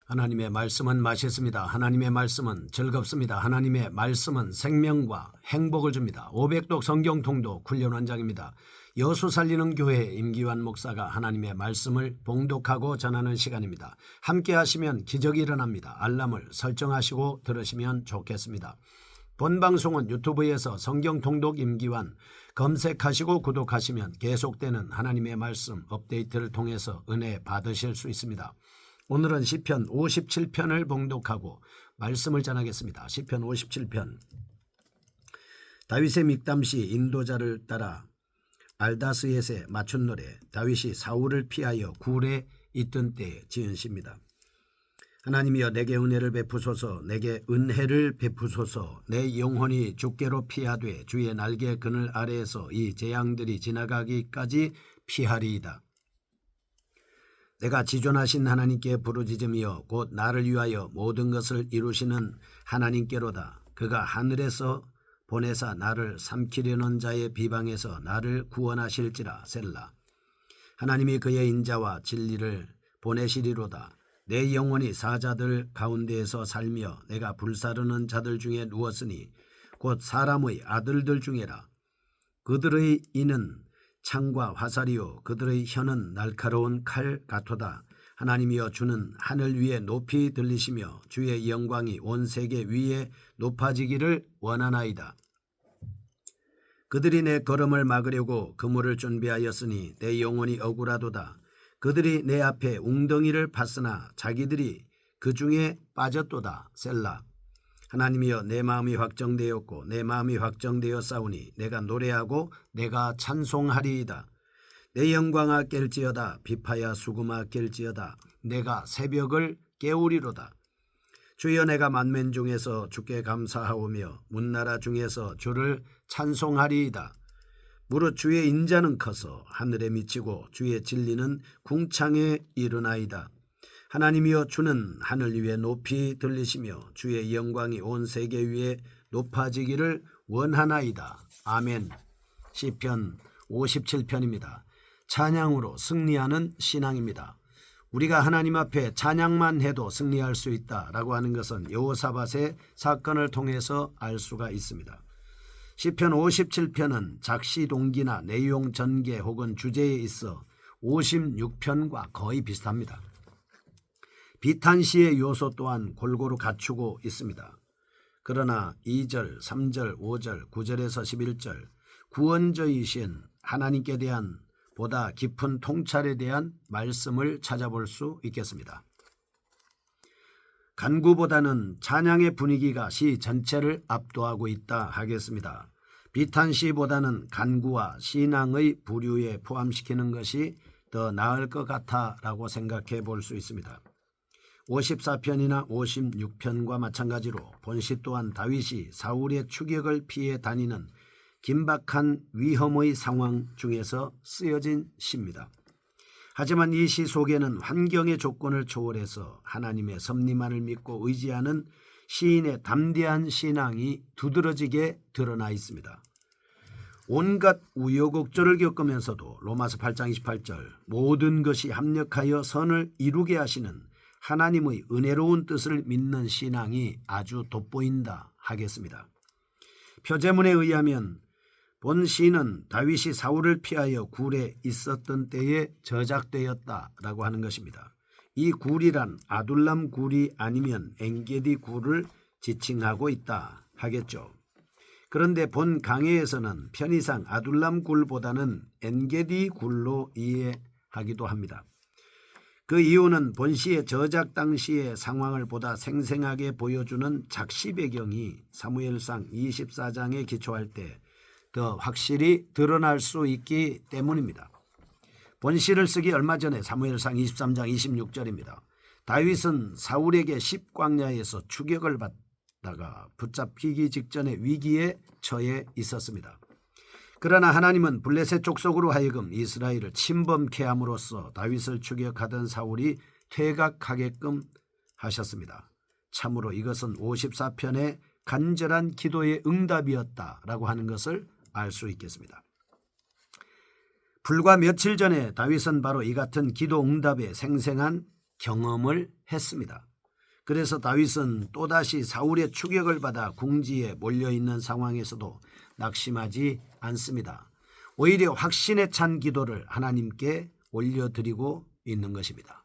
하나님의 말씀은 맛있습니다. 하나님의 말씀은 즐겁습니다. 하나님의 말씀은 생명과 행복을 줍니다. 500독 성경 통독 훈련 원장입니다. 여수 살리는 교회 임기환 목사가 하나님의 말씀을 봉독하고 전하는 시간입니다. 함께 하시면 기적이 일어납니다. 알람을 설정하시고 들으시면 좋겠습니다. 본 방송은 유튜브에서 성경 통독 임기환 검색하시고 구독하시면 계속되는 하나님의 말씀 업데이트를 통해서 은혜 받으실 수 있습니다. 오늘은 시편 57편을 봉독하고 말씀을 전하겠습니다. 시편 57편. 다윗의 믹담시 인도자를 따라 알다스옜에 맞춘 노래. 다윗이 사울을 피하여 굴에 있던 때에 지은 시입니다. 하나님이여 내게 은혜를 베푸소서. 내게 은혜를 베푸소서. 내 영혼이 주께로 피하되 주의 날개 그늘 아래에서 이 재앙들이 지나가기까지 피하리이다. 내가 지존하신 하나님께 부르짖으며 곧 나를 위하여 모든 것을 이루시는 하나님께로다. 그가 하늘에서 보내사 나를 삼키려는 자의 비방에서 나를 구원하실지라. 셀라. 하나님이 그의 인자와 진리를 보내시리로다. 내 영혼이 사자들 가운데에서 살며 내가 불사르는 자들 중에 누웠으니 곧 사람의 아들들 중에라. 그들의 이는 창과 화살이요 그들의 혀는 날카로운 칼 같도다. 하나님이여 주는 하늘 위에 높이 들리시며 주의 영광이 온 세계 위에 높아지기를 원하나이다. 그들이 내 걸음을 막으려고 그물을 준비하였으니 내 영혼이 억울하도다. 그들이 내 앞에 웅덩이를 팠으나 자기들이 그 중에 빠졌도다. 셀라. 하나님이여 내 마음이 확정되었고 내 마음이 확정되었사오니 내가 노래하고 내가 찬송하리이다. 내 영광아 깰지어다. 비파야 수금아 깰지어다. 내가 새벽을 깨우리로다. 주여 내가 만민 중에서 주께 감사하오며 문나라 중에서 주를 찬송하리이다. 무릇 주의 인자는 커서 하늘에 미치고 주의 진리는 궁창에 이르나이다. 하나님이여 주는 하늘 위에 높이 들리시며 주의 영광이 온 세계 위에 높아지기를 원하나이다. 아멘. 시편 57편입니다. 찬양으로 승리하는 신앙입니다. 우리가 하나님 앞에 찬양만 해도 승리할 수 있다라고 하는 것은 여호사밧의 사건을 통해서 알 수가 있습니다. 시편 57편은 작시 동기나 내용 전개 혹은 주제에 있어 56편과 거의 비슷합니다. 비탄시의 요소 또한 골고루 갖추고 있습니다. 그러나 2절, 3절, 5절, 9절에서 11절 구원자이신 하나님께 대한 보다 깊은 통찰에 대한 말씀을 찾아볼 수 있겠습니다. 간구보다는 찬양의 분위기가 시 전체를 압도하고 있다 하겠습니다. 비탄시보다는 간구와 신앙의 부류에 포함시키는 것이 더 나을 것 같다라고 생각해 볼 수 있습니다. 54편이나 56편과 마찬가지로 본시 또한 다윗이 사울의 추격을 피해 다니는 긴박한 위험의 상황 중에서 쓰여진 시입니다. 하지만 이 시 속에는 환경의 조건을 초월해서 하나님의 섭리만을 믿고 의지하는 시인의 담대한 신앙이 두드러지게 드러나 있습니다. 온갖 우여곡절을 겪으면서도 로마서 8장 28절 모든 것이 합력하여 선을 이루게 하시는 하나님의 은혜로운 뜻을 믿는 신앙이 아주 돋보인다 하겠습니다. 표제문에 의하면 본 시는 다윗이 사울을 피하여 굴에 있었던 때에 저작되었다라고 하는 것입니다. 이 굴이란 아둘람 굴이 아니면 엔게디 굴을 지칭하고 있다 하겠죠. 그런데 본 강해에서는 편의상 아둘람 굴보다는 엔게디 굴로 이해하기도 합니다. 그 이유는 본시의 저작 당시의 상황을 보다 생생하게 보여주는 작시 배경이 사무엘상 24장에 기초할 때 더 확실히 드러날 수 있기 때문입니다. 본시를 쓰기 얼마 전에 사무엘상 23장 26절입니다. 다윗은 사울에게 십광야에서 추격을 받다가 붙잡히기 직전의 위기에 처해 있었습니다. 그러나 하나님은 블레셋 족속으로 하여금 이스라엘을 침범케 함으로써 다윗을 추격하던 사울이 퇴각하게끔 하셨습니다. 참으로 이것은 54편의 간절한 기도의 응답이었다라고 하는 것을 알 수 있겠습니다. 불과 며칠 전에 다윗은 바로 이 같은 기도 응답의 생생한 경험을 했습니다. 그래서 다윗은 또다시 사울의 추격을 받아 궁지에 몰려있는 상황에서도 낙심하지 않습니다. 오히려 확신에 찬 기도를 하나님께 올려드리고 있는 것입니다.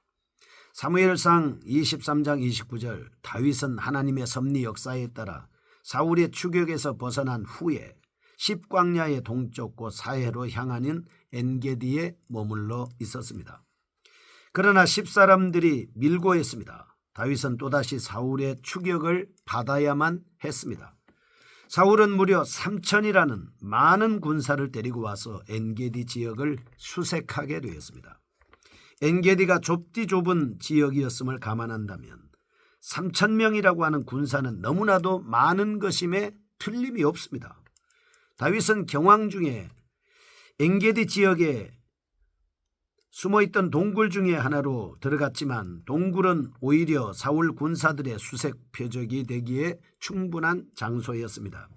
사무엘상 23장 29절 다윗은 하나님의 섭리 역사에 따라 사울의 추격에서 벗어난 후에 십광야의 동쪽 곳 사해로 향하는 엔게디에 머물러 있었습니다. 그러나 십사람들이 밀고 했습니다. 다윗은 또다시 사울의 추격을 받아야만 했습니다. 사울은 무려 3,000이라는 많은 군사를 데리고 와서 엔게디 지역을 수색하게 되었습니다. 엔게디가 좁디 좁은 지역이었음을 감안한다면 3,000명이라고 하는 군사는 너무나도 많은 것임에 틀림이 없습니다. 다윗은 경황 중에 엔게디 지역에 숨어있던 동굴 중에 하나로 들어갔지만 동굴은 오히려 사울 군사들의 수색 표적이 되기에 충분한 장소였습니다.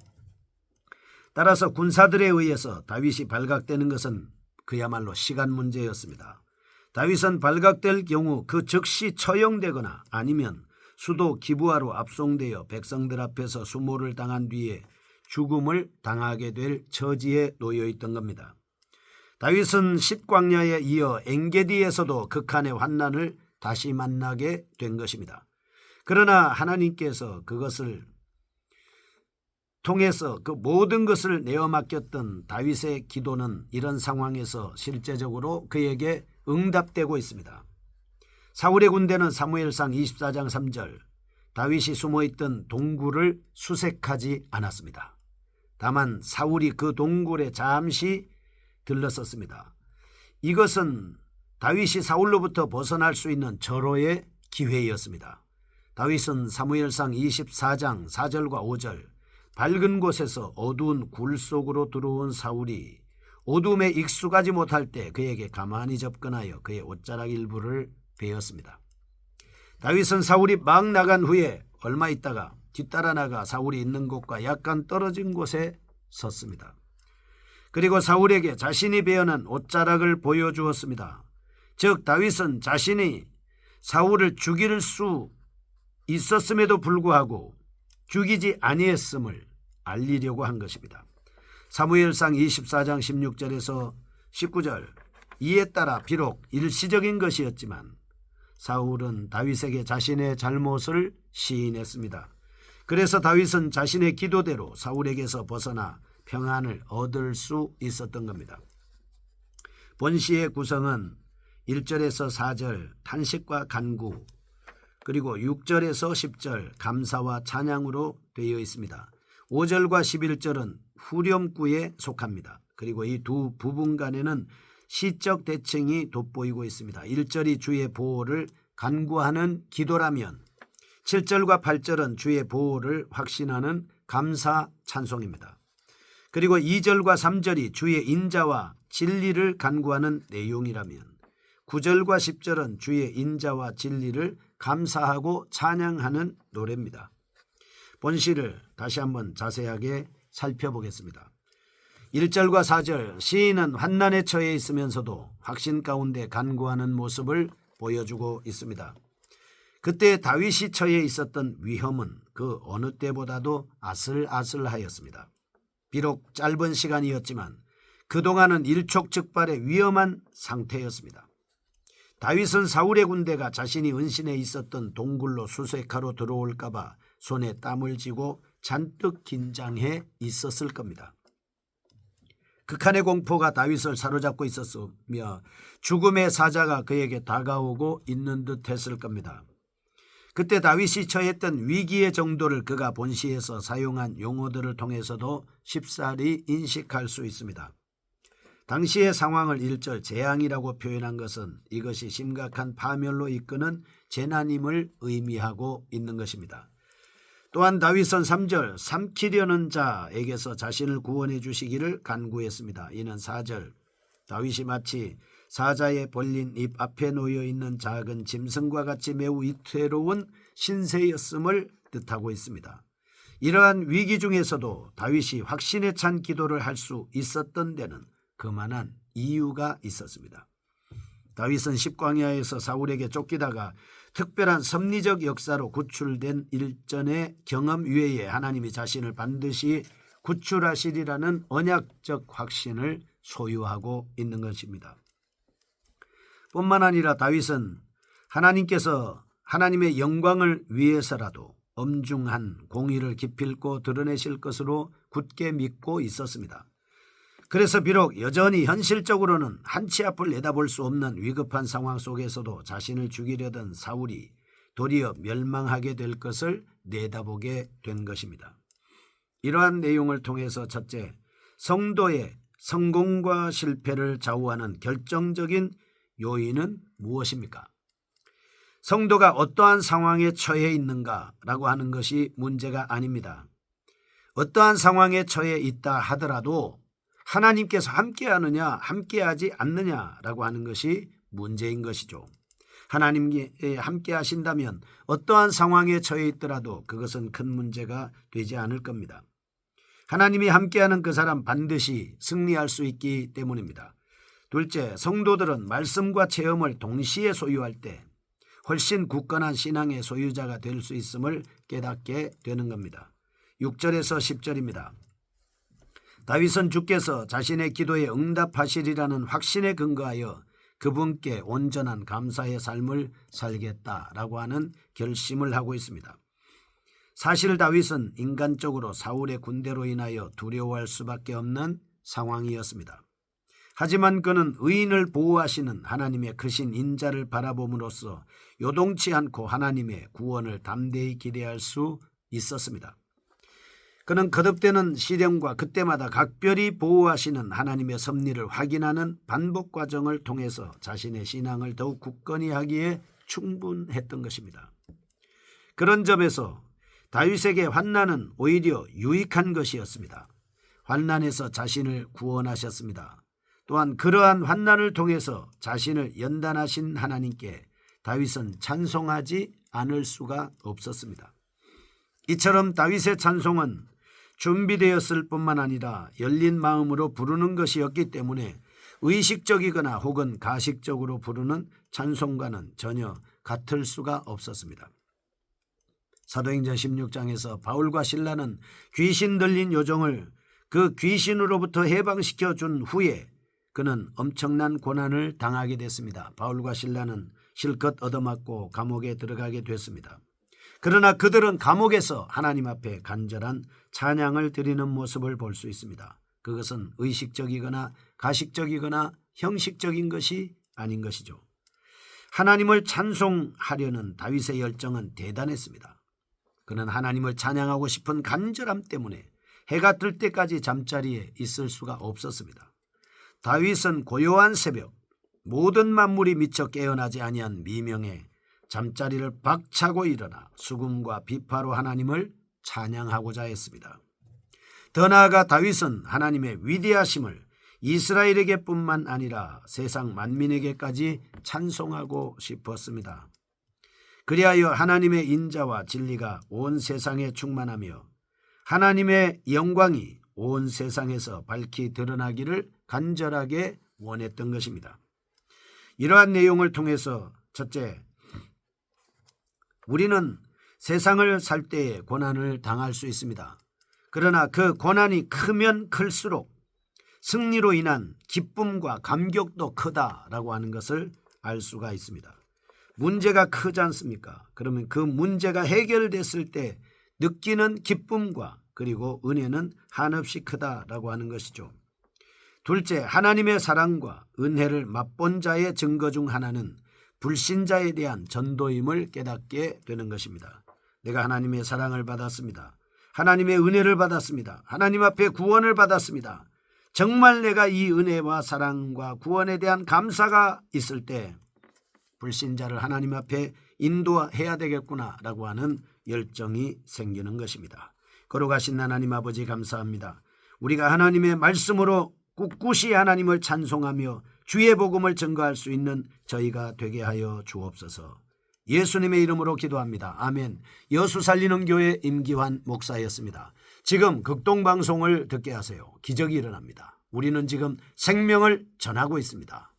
따라서 군사들에 의해서 다윗이 발각되는 것은 그야말로 시간 문제였습니다. 다윗은 발각될 경우 그 즉시 처형되거나 아니면 수도 기브아로 압송되어 백성들 앞에서 수모를 당한 뒤에 죽음을 당하게 될 처지에 놓여 있던 겁니다. 다윗은 십광야에 이어 엔게디에서도 극한의 환난을 다시 만나게 된 것입니다. 그러나 하나님께서 그것을 통해서 그 모든 것을 내어 맡겼던 다윗의 기도는 이런 상황에서 실제적으로 그에게 응답되고 있습니다. 사울의 군대는 사무엘상 24장 3절 다윗이 숨어있던 동굴을 수색하지 않았습니다. 다만 사울이 그 동굴에 잠시 들렀었습니다. 이것은 다윗이 사울로부터 벗어날 수 있는 절호의 기회였습니다. 다윗은 사무엘상 24장 4절과 5절 밝은 곳에서 어두운 굴 속으로 들어온 사울이 어둠에 익숙하지 못할 때 그에게 가만히 접근하여 그의 옷자락 일부를 베었습니다. 다윗은 사울이 막 나간 후에 얼마 있다가 뒤따라 나가 사울이 있는 곳과 약간 떨어진 곳에 섰습니다. 그리고 사울에게 자신이 베어난 옷자락을 보여주었습니다. 즉 다윗은 자신이 사울을 죽일 수 있었음에도 불구하고 죽이지 아니했음을 알리려고 한 것입니다. 사무엘상 24장 16절에서 19절 이에 따라 비록 일시적인 것이었지만 사울은 다윗에게 자신의 잘못을 시인했습니다. 그래서 다윗은 자신의 기도대로 사울에게서 벗어나 평안을 얻을 수 있었던 겁니다. 본시의 구성은 1절에서 4절 탄식과 간구 그리고 6절에서 10절 감사와 찬양으로 되어 있습니다. 5절과 11절은 후렴구에 속합니다. 그리고 이 두 부분 간에는 시적 대칭이 돋보이고 있습니다. 1절이 주의 보호를 간구하는 기도라면 7절과 8절은 주의 보호를 확신하는 감사 찬송입니다. 그리고 2절과 3절이 주의 인자와 진리를 간구하는 내용이라면 9절과 10절은 주의 인자와 진리를 감사하고 찬양하는 노래입니다. 본시를 다시 한번 자세하게 살펴보겠습니다. 1절과 4절 시인은 환난에 처해 있으면서도 확신 가운데 간구하는 모습을 보여주고 있습니다. 그때 다윗이 처해 있었던 위험은 그 어느 때보다도 아슬아슬하였습니다. 비록 짧은 시간이었지만 그동안은 일촉즉발의 위험한 상태였습니다. 다윗은 사울의 군대가 자신이 은신해 있었던 동굴로 수색하러 들어올까 봐 손에 땀을 쥐고 잔뜩 긴장해 있었을 겁니다. 극한의 공포가 다윗을 사로잡고 있었으며 죽음의 사자가 그에게 다가오고 있는 듯 했을 겁니다. 그때 다윗이 처했던 위기의 정도를 그가 본시에서 사용한 용어들을 통해서도 쉽사리 인식할 수 있습니다. 당시의 상황을 1절 재앙이라고 표현한 것은 이것이 심각한 파멸로 이끄는 재난임을 의미하고 있는 것입니다. 또한 다윗은 3절 삼키려는 자에게서 자신을 구원해 주시기를 간구했습니다. 이는 4절 다윗이 마치 사자의 벌린 입 앞에 놓여 있는 작은 짐승과 같이 매우 위태로운 신세였음을 뜻하고 있습니다. 이러한 위기 중에서도 다윗이 확신에 찬 기도를 할 수 있었던 데는 그만한 이유가 있었습니다. 다윗은 십광야에서 사울에게 쫓기다가 특별한 섭리적 역사로 구출된 일전의 경험 위에 하나님이 자신을 반드시 구출하시리라는 언약적 확신을 소유하고 있는 것입니다. 뿐만 아니라 다윗은 하나님께서 하나님의 영광을 위해서라도 엄중한 공의를 기필코 드러내실 것으로 굳게 믿고 있었습니다. 그래서 비록 여전히 현실적으로는 한치 앞을 내다볼 수 없는 위급한 상황 속에서도 자신을 죽이려던 사울이 도리어 멸망하게 될 것을 내다보게 된 것입니다. 이러한 내용을 통해서 첫째, 성도의 성공과 실패를 좌우하는 결정적인 요인은 무엇입니까? 성도가 어떠한 상황에 처해 있는가라고 하는 것이 문제가 아닙니다. 어떠한 상황에 처해 있다 하더라도 하나님께서 함께하느냐 함께하지 않느냐라고 하는 것이 문제인 것이죠. 하나님이 함께 하신다면 어떠한 상황에 처해 있더라도 그것은 큰 문제가 되지 않을 겁니다. 하나님이 함께하는 그 사람 반드시 승리할 수 있기 때문입니다. 둘째, 성도들은 말씀과 체험을 동시에 소유할 때 훨씬 굳건한 신앙의 소유자가 될 수 있음을 깨닫게 되는 겁니다. 6절에서 10절입니다. 다윗은 주께서 자신의 기도에 응답하시리라는 확신에 근거하여 그분께 온전한 감사의 삶을 살겠다라고 하는 결심을 하고 있습니다. 사실 다윗은 인간적으로 사울의 군대로 인하여 두려워할 수밖에 없는 상황이었습니다. 하지만 그는 의인을 보호하시는 하나님의 크신 인자를 바라봄으로써 요동치 않고 하나님의 구원을 담대히 기대할 수 있었습니다. 그는 거듭되는 시련과 그때마다 각별히 보호하시는 하나님의 섭리를 확인하는 반복 과정을 통해서 자신의 신앙을 더욱 굳건히 하기에 충분했던 것입니다. 그런 점에서 다윗에게 환난은 오히려 유익한 것이었습니다. 환난에서 자신을 구원하셨습니다. 또한 그러한 환난을 통해서 자신을 연단하신 하나님께 다윗은 찬송하지 않을 수가 없었습니다. 이처럼 다윗의 찬송은 준비되었을 뿐만 아니라 열린 마음으로 부르는 것이었기 때문에 의식적이거나 혹은 가식적으로 부르는 찬송과는 전혀 같을 수가 없었습니다. 사도행전 16장에서 바울과 실라는 귀신 들린 요정을 그 귀신으로부터 해방시켜 준 후에 그는 엄청난 고난을 당하게 됐습니다. 바울과 실라는 실컷 얻어맞고 감옥에 들어가게 됐습니다. 그러나 그들은 감옥에서 하나님 앞에 간절한 찬양을 드리는 모습을 볼 수 있습니다. 그것은 의식적이거나 가식적이거나 형식적인 것이 아닌 것이죠. 하나님을 찬송하려는 다윗의 열정은 대단했습니다. 그는 하나님을 찬양하고 싶은 간절함 때문에 해가 뜰 때까지 잠자리에 있을 수가 없었습니다. 다윗은 고요한 새벽 모든 만물이 미처 깨어나지 아니한 미명에 잠자리를 박차고 일어나 수금과 비파로 하나님을 찬양하고자 했습니다. 더 나아가 다윗은 하나님의 위대하심을 이스라엘에게뿐만 아니라 세상 만민에게까지 찬송하고 싶었습니다. 그리하여 하나님의 인자와 진리가 온 세상에 충만하며 하나님의 영광이 온 세상에서 밝히 드러나기를 간절하게 원했던 것입니다. 이러한 내용을 통해서 첫째, 우리는 세상을 살 때에 고난을 당할 수 있습니다. 그러나 그 고난이 크면 클수록 승리로 인한 기쁨과 감격도 크다라고 하는 것을 알 수가 있습니다. 문제가 크지 않습니까? 그러면 그 문제가 해결됐을 때 느끼는 기쁨과 그리고 은혜는 한없이 크다라고 하는 것이죠. 둘째, 하나님의 사랑과 은혜를 맛본 자의 증거 중 하나는 불신자에 대한 전도임을 깨닫게 되는 것입니다. 내가 하나님의 사랑을 받았습니다. 하나님의 은혜를 받았습니다. 하나님 앞에 구원을 받았습니다. 정말 내가 이 은혜와 사랑과 구원에 대한 감사가 있을 때 불신자를 하나님 앞에 인도해야 되겠구나라고 하는 열정이 생기는 것입니다. 거룩하신 하나님 아버지 감사합니다. 우리가 하나님의 말씀으로 꿋꿋이 하나님을 찬송하며 주의 복음을 증거할 수 있는 저희가 되게 하여 주옵소서. 예수님의 이름으로 기도합니다. 아멘. 여수 살리는 교회 임기환 목사였습니다. 지금 극동방송을 듣게 하세요. 기적이 일어납니다. 우리는 지금 생명을 전하고 있습니다.